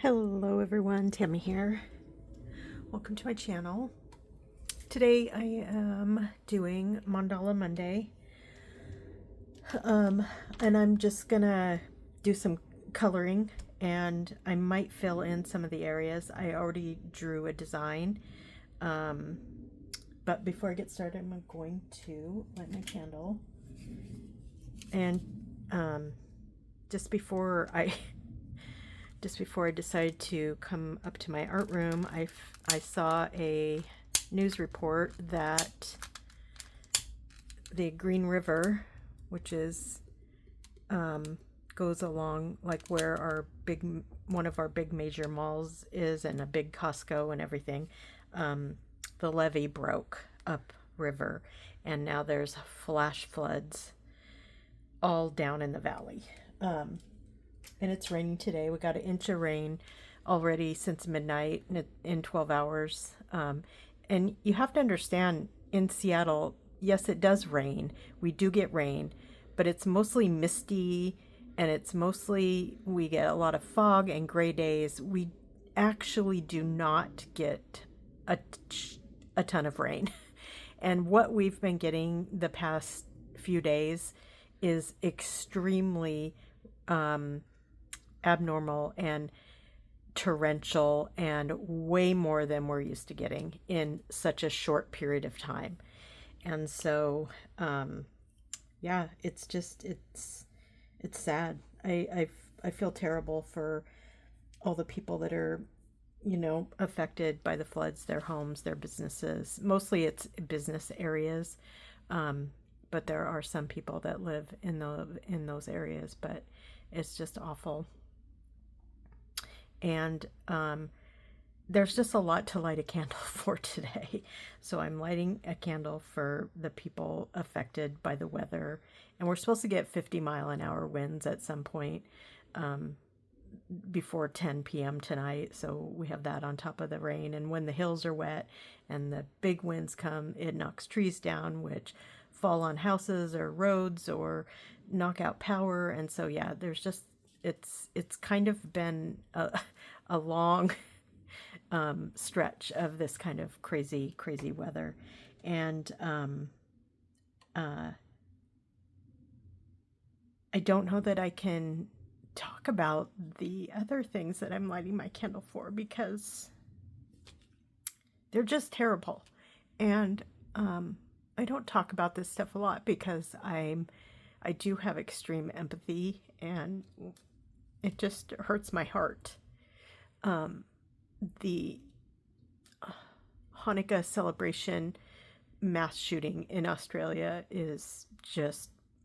Hello everyone, Tammy here. Welcome to my channel. Today I am doing Mandala Monday. And I'm just gonna do some coloring and I might fill in some of the areas. I already drew a design. But before I get started, I'm going to light my candle. And just before I decided to come up to my art room, I saw a news report that the Green River, which is goes along like where one of our big major malls is, and a big Costco and everything, the levee broke up river, and now there's flash floods all down in the valley. And it's raining today. We got an inch of rain already since midnight in 12 hours. And you have to understand, in Seattle, yes, it does rain. We do get rain, but it's mostly misty, and we get a lot of fog and gray days. We actually do not get a ton of rain. And what we've been getting the past few days is extremely abnormal and torrential, and way more than we're used to getting in such a short period of time. And so yeah, it's sad. I feel terrible for all the people that are affected by the floods, their homes, their businesses. Mostly it's business areas, but there are some people that live in those areas. But it's just awful. And there's just a lot to light a candle for today. So I'm lighting a candle for the people affected by the weather. And we're supposed to get 50-mile-an-hour winds at some point before 10 p.m. tonight. So we have that on top of the rain. And when the hills are wet and the big winds come, it knocks trees down, which fall on houses or roads or knock out power. And so, yeah, there's just, it's kind of been a long stretch of this kind of crazy weather. And I don't know that I can talk about the other things that I'm lighting my candle for, because they're just terrible. And I don't talk about this stuff a lot because I do have extreme empathy, and it just hurts my heart. The Hanukkah celebration mass shooting in Australia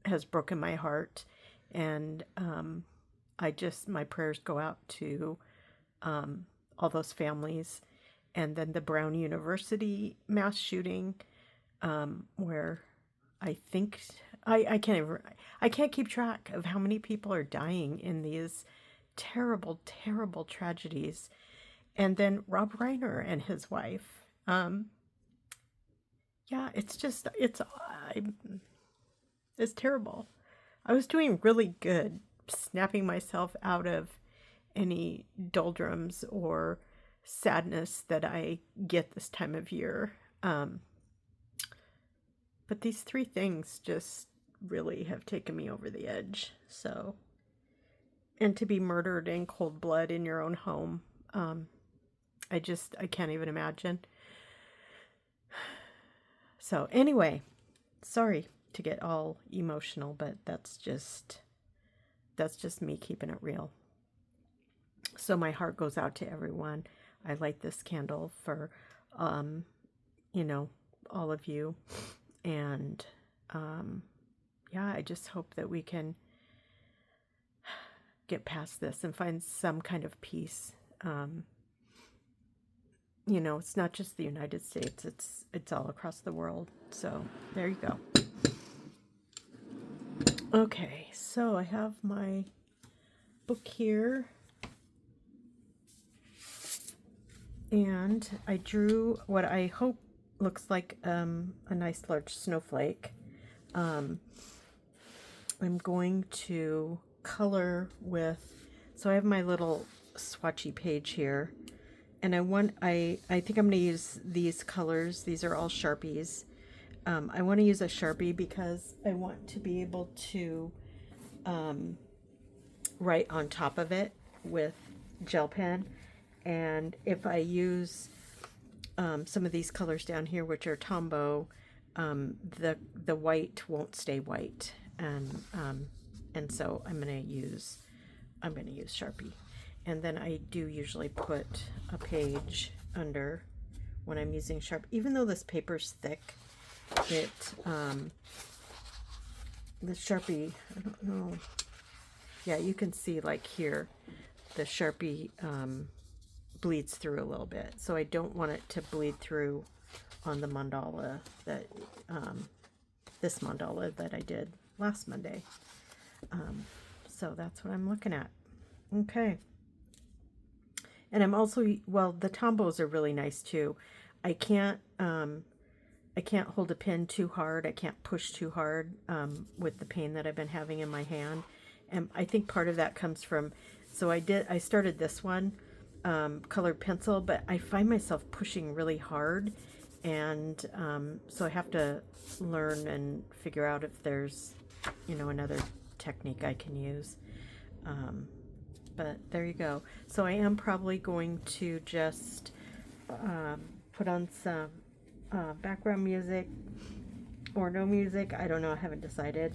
has broken my heart. And my prayers go out to all those families. And then the Brown University mass shooting, where I think I can't keep track of how many people are dying in these terrible tragedies. And then Rob Reiner and his wife. Yeah, it's terrible. I was doing really good, snapping myself out of any doldrums or sadness that I get this time of year. But these three things just really have taken me over the edge. So, and to be murdered in cold blood in your own home, I can't even imagine. So anyway, sorry to get all emotional, but that's just me keeping it real. So my heart goes out to everyone. I light this candle for, all of you. And, yeah, I just hope that we can get past this and find some kind of peace. It's not just the United States, it's all across the world. So there you go. Okay, so I have my book here, and I drew what I hope looks like a nice large snowflake. I'm going to color with, so I have my little swatchy page here. And I think I'm going to use these colors. These are all Sharpies. I want to use a Sharpie because I want to be able to write on top of it with gel pen. And if I use some of these colors down here, which are Tombow, the white won't stay white, and so I'm gonna use Sharpie. And then I do usually put a page under when I'm using Sharpie. Even though this paper's thick, it the Sharpie, I don't know. Yeah, you can see like here, the Sharpie bleeds through a little bit. So I don't want it to bleed through on the mandala that, this mandala that I did last Monday. So that's what I'm looking at. Okay. And I'm also, well, the Tombows are really nice too. I can't hold a pen too hard. I can't push too hard with the pain that I've been having in my hand. And I think part of that comes from, so I started this one, colored pencil, but I find myself pushing really hard. And so I have to learn and figure out if there's, another technique I can use. But there you go. So I am probably going to just put on some background music or no music. I don't know. I haven't decided.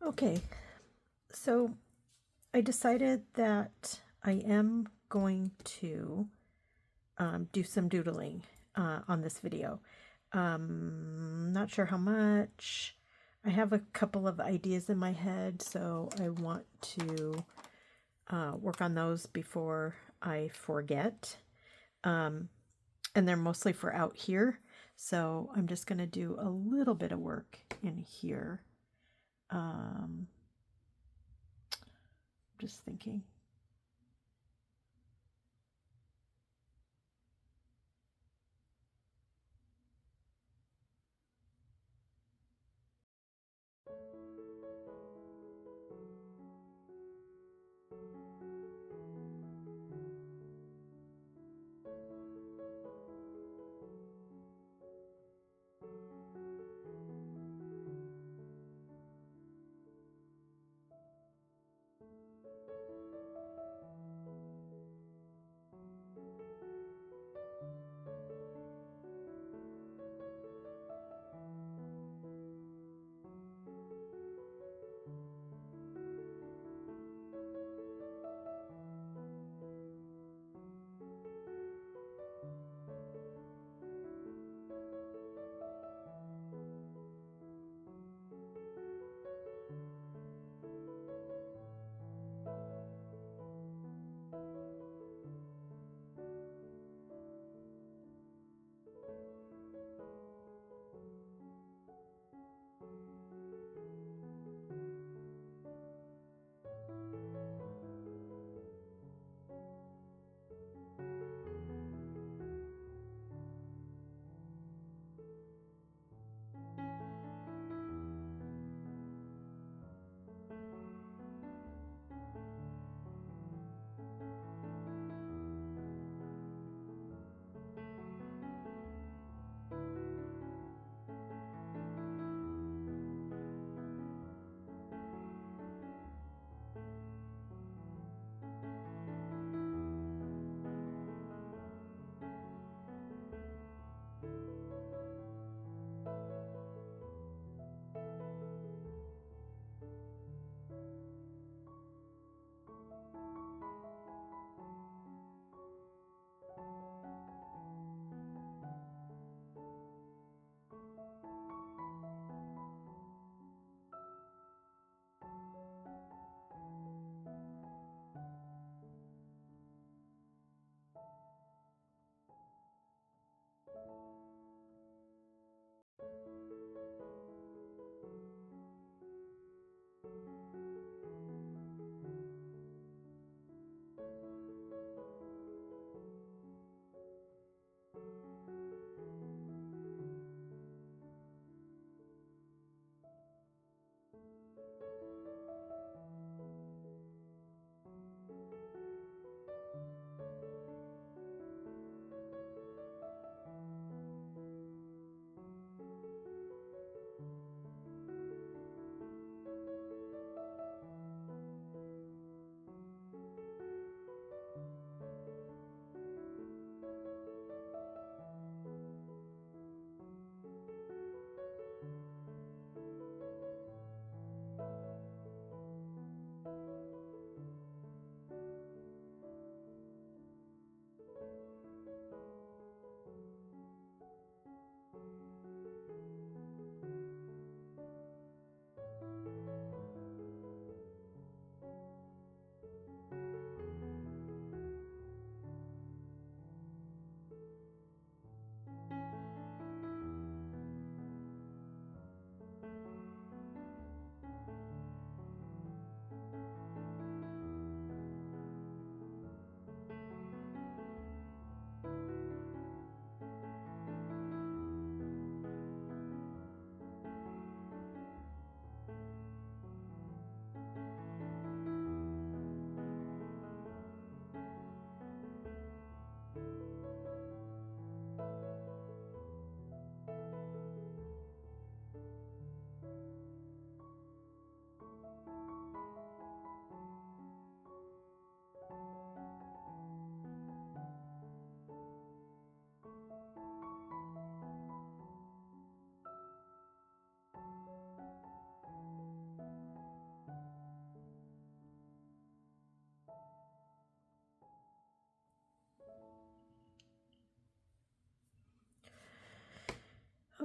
Okay, so I decided that I am going to do some doodling on this video. Not sure how much. I have a couple of ideas in my head, so I want to work on those before I forget. And they're mostly for out here, so I'm just going to do a little bit of work in here. Just thinking.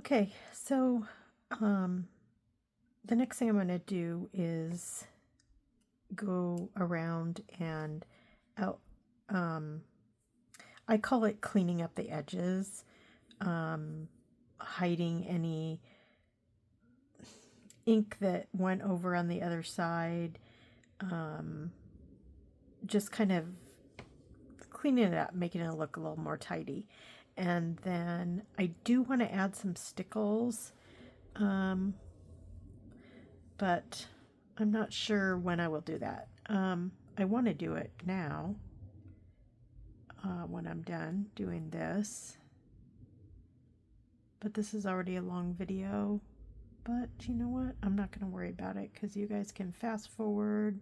Okay, so the next thing I'm going to do is go around and out. I call it cleaning up the edges, hiding any ink that went over on the other side, just kind of cleaning it up, making it look a little more tidy. And then I do want to add some stickles, but I'm not sure when I will do that. I want to do it now, when I'm done doing this. But this is already a long video. But you know what? I'm not going to worry about it because you guys can fast forward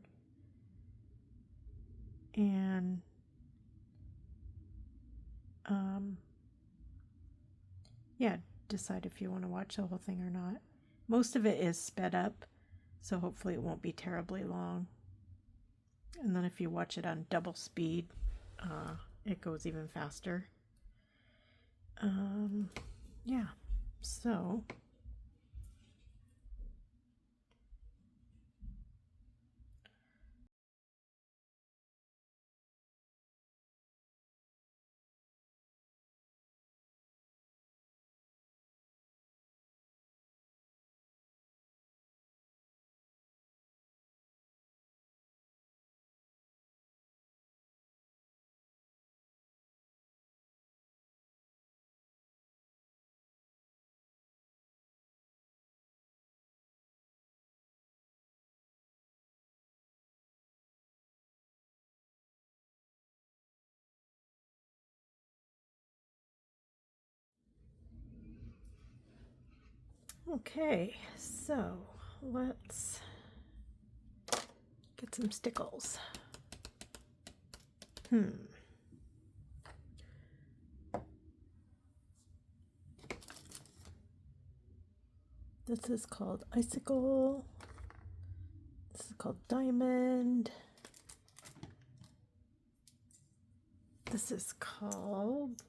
and yeah, decide if you want to watch the whole thing or not. Most of it is sped up, so hopefully it won't be terribly long. And then if you watch it on double speed, it goes even faster. Yeah, so okay, so let's get some stickles. This is called Icicle. This is called Diamond. This is called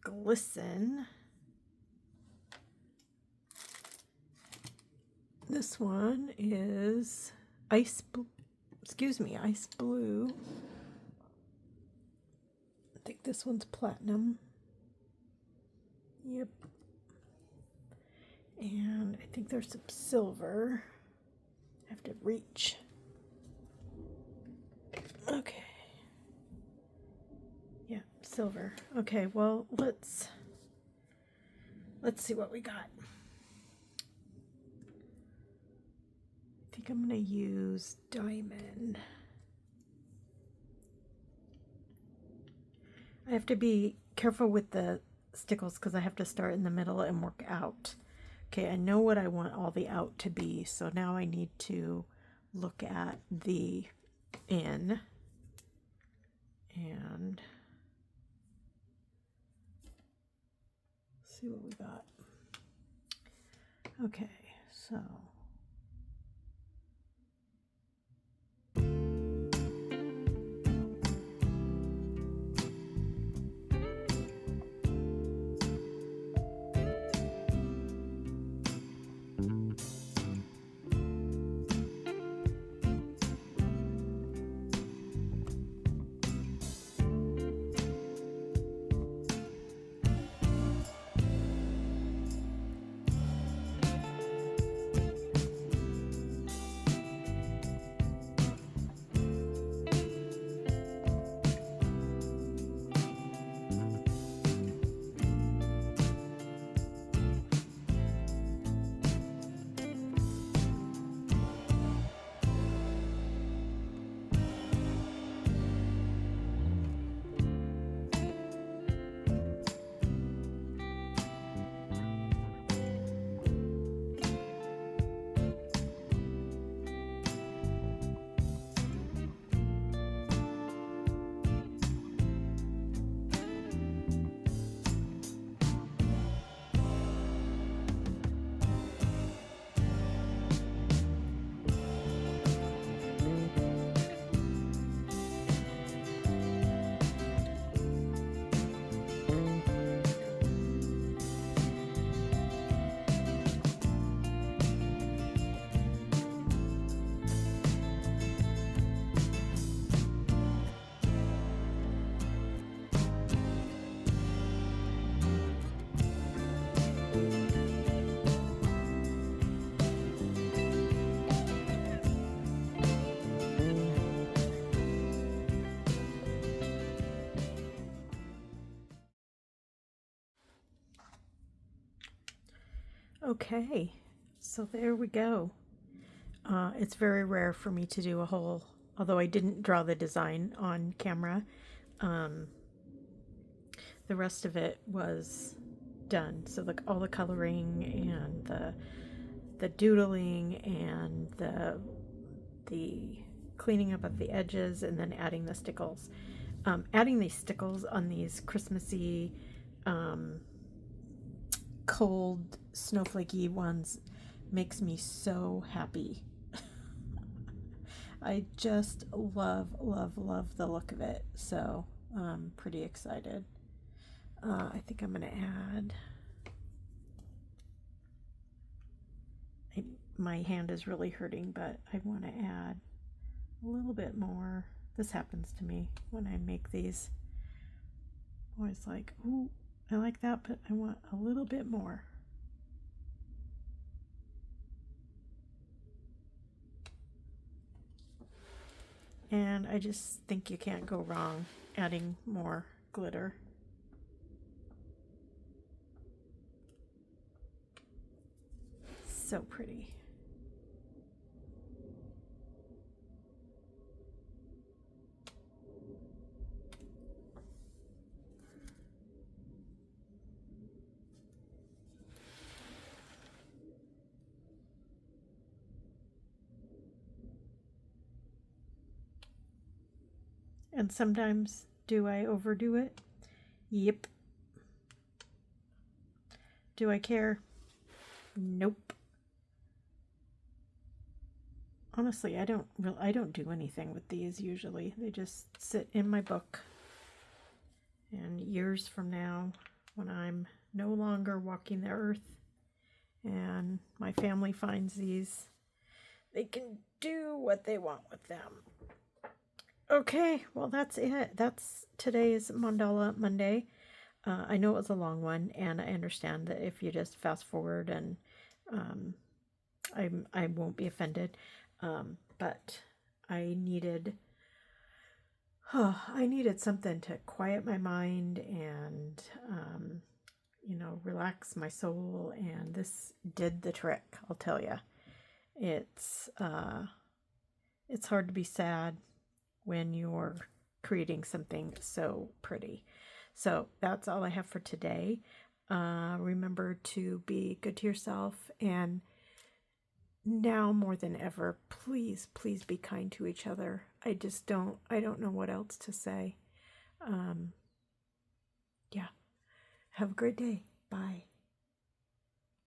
Glisten. This one is Ice Blue. I think this one's Platinum. Yep. And I think there's some silver. I have to reach. Okay. Yeah, silver. Okay, well, let's see what we got. I think I'm going to use Diamond. I have to be careful with the stickles because I have to start in the middle and work out. Okay, I know what I want all the out to be, so now I need to look at the in and see what we got. Okay, so Okay, so there we go. It's very rare for me to do a whole, although I didn't draw the design on camera. Um, the rest of it was done. So like all the coloring and the doodling and the cleaning up of the edges and then adding the stickles. Adding these stickles on these Christmassy, um, cold, snowflakey ones makes me so happy. I just love, love, love the look of it. So I'm pretty excited. I think I'm going to add. My hand is really hurting, but I want to add a little bit more. This happens to me when I make these. Always like, ooh, I like that, but I want a little bit more. And I just think you can't go wrong adding more glitter. So pretty. And sometimes, do I overdo it? Yep. Do I care? Nope. Honestly, I don't do anything with these usually. They just sit in my book. And years from now, when I'm no longer walking the earth and my family finds these, they can do what they want with them. Okay, well, that's it. That's today's Mandala Monday. I know it was a long one, and I understand that if you just fast forward, and I won't be offended. But I needed something to quiet my mind and relax my soul, and this did the trick. I'll tell you, it's hard to be sad when you're creating something so pretty. So that's all I have for today. Remember to be good to yourself, and now more than ever, please, please be kind to each other. I don't know what else to say. Yeah. Have a great day. Bye.